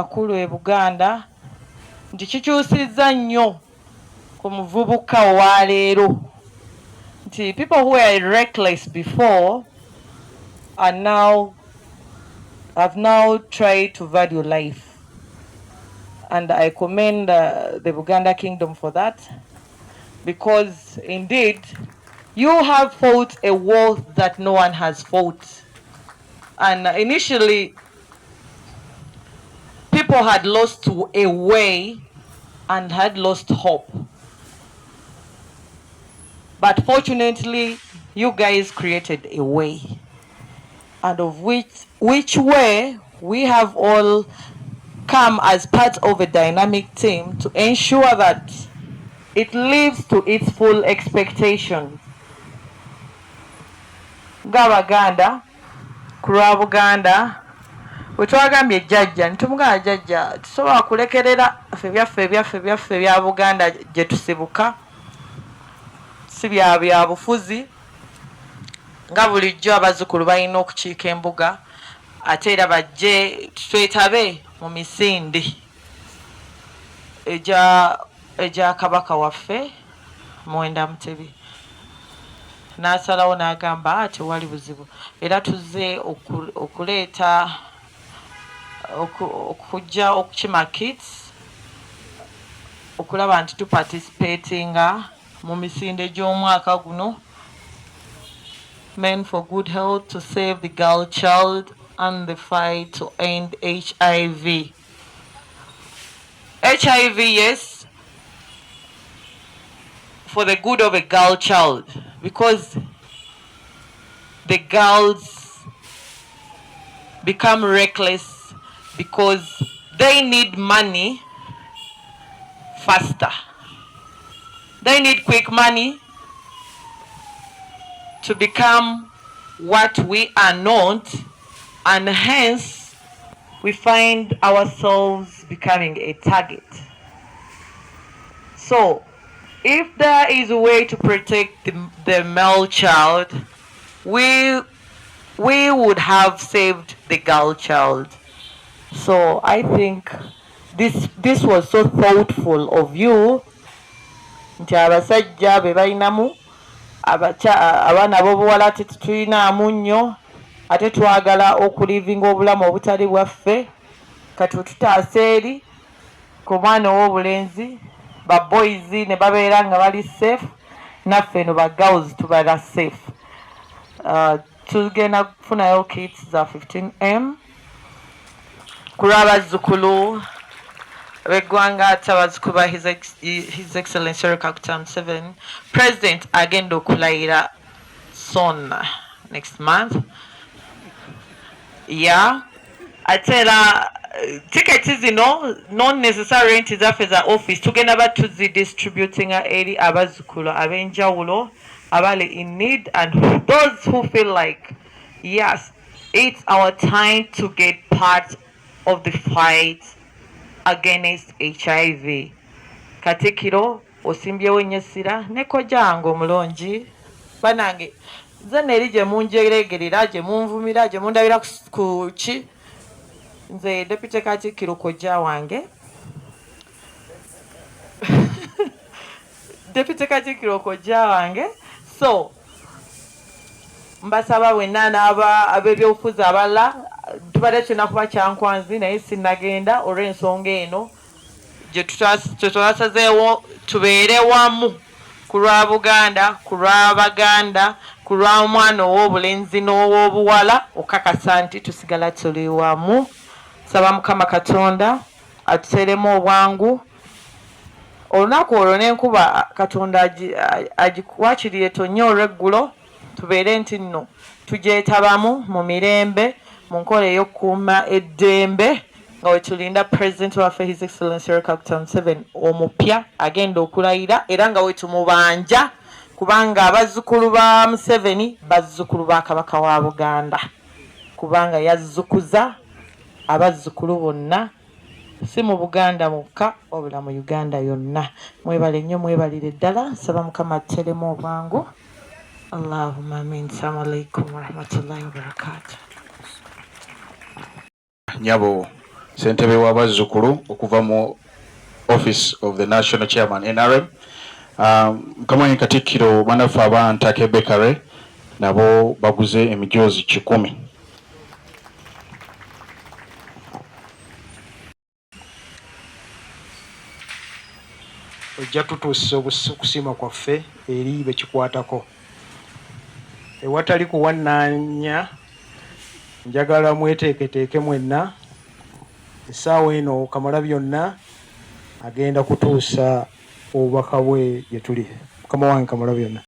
abakulu e Buganda nti kikyusizza nnyo ku muvubuka wa leero nti people who were reckless before have now tried to value life. And I commend the Buganda Kingdom for that, because indeed you have fought a war that no one has fought. And initially people had lost a way and had lost hope. But fortunately, you guys created a way, and of which way we have all come as part of a dynamic team to ensure that it lives to its full expectation. Gabaganda, Kura Buganda, wetwagambye jjajja ntumugana jjajja tusobola kulekerera ffe byaffe bya Buganda gye tusibuka si bya bufuzi nga bulijjo abazzukulu balina okukiika embuga ate era bajje twetabe mu misinde eja kabaka waffe Mwenda Mutebi. N'asalawo n'agamba tewali buzibu era tuzze okuleeta okujja okukima kits okulaba nti tuparticipatinga mu misinde gy'omwaka guno, Men for Good Health to Save the Girl Child and the Fight to End HIV. HIV, yes, for the good of a girl child, because the girls become reckless because they need money faster. They need quick money to become what we are not, and hence we find ourselves becoming a target. So if there is a way to protect the male child, we would have saved the girl child. So I think this was so thoughtful of you. Nti abasajja be balinamu abaana ab'obuwala tetulinamu nnyo ate twagala okulivinga obulamu obutali bwaffe kati tutaasa eri ku mwana ow'obulenzi ba boys ne babeera nga bali safe, naffe no ba girls tubala safe. Tugenda kufunayo kits za 15M kuri abazzukulu b'eggwanga ate abazzukulu ba His Excellency Kaguta Museveni. President agenda okulayira soon next month. Yeah, ate era tickets zino non necessary nti zaffe za office tugenda batuzi distributing eri abazzukulu ab'enjawulo abali in need, and those who feel like yes, it's our time to get part of the fight against HIV. Katikiro osimbyewo nnyesira ne kojange omulungi banange nze neeri gye munjeregerera gye munvumira gye mundabira ku ki nze Deputy Katikkiro kojja wange Deputy Katikkiro kojja wange. So mbasaba bwenna n'aba ab'ebyobufuzi abalala tubadde tulina kuba kyankwanzi naye sinnagenda olw'ensonga eno gye twasazeewo tubeere wamu ku lwa Buganda, ku lwa Baganda, ku lwa omwana ow'obulenzi n'ow'obuwala okakasa nti tusigala tuli wamu. Saba Mukama Katonda atuteremu obwangu olunaku olwo n'enkuba Katonda agikuwaakirire tonnya olw'eggulo tubeere nti nno tugyetabamu mu mirembe mu nkola ey'okukuuma eddembe nga we tulinda President waffe His Excellency Kaguta Museveni omupya agenda okulayira era nga we tumubanja kubanga abazzukulu ba Museveni bazzukulu ba Kabaka wa Buganda kubanga yazzukuza abazzukulu bonna si mu Buganda mukka wabula mu Uganda yonna. Mwebale nnyo, mwebalire ddala. Saba Mukama atteremu obwangu. Allahumma amin. Assalamu alaikum wa rahmatullahi wa barakatuh. Nyabo ssentebe w'abazzukulu okuva mu Office of the National Chairman NRM. Mkamwanyi Katikkiro banaffe ab'Antake Bakery nabo baguze emijoozi 10. Ojja tutuusa okusiima kwaffe eri bekikwatako. Ewatali kuwannaanya njagala mweteeketeeke mwenna essaawa eno Kamalabyonna agenda kutuusa obubaka bwe gye tuli. Mukama wange Kamalabyonna.